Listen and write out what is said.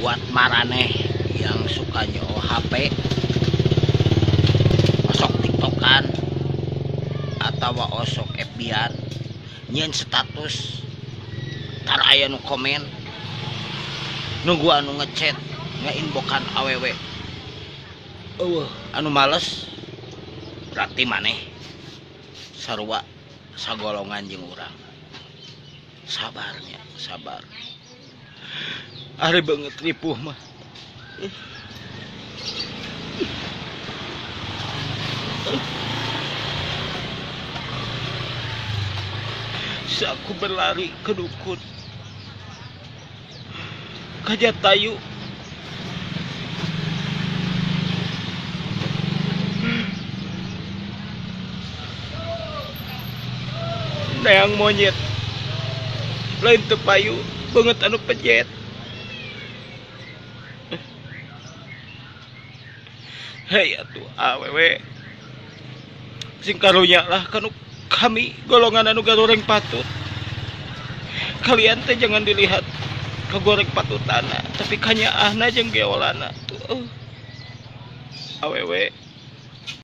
buat maraneh yang suka nyoba HP, osok tiktokan atau osok FB-an, nyen status tar aya nu komen, nunggu anu ngechat ngeinbokan awewe. Anu males berarti maneh sarua sagolongan jeung urang. Sabarnya, sabar. Ari banget ripuh mah. Saku berlari ke dukun, ka Jatayu. Neang monyet lain teu payu banget anu pejet. Hei atuh awewe sing karunya lah kanu kami golongan anu garoreng patut. Kalian teh jangan dilihat kagoreng patutana, tapi kanyaahna jeung geolana tuh. Awewe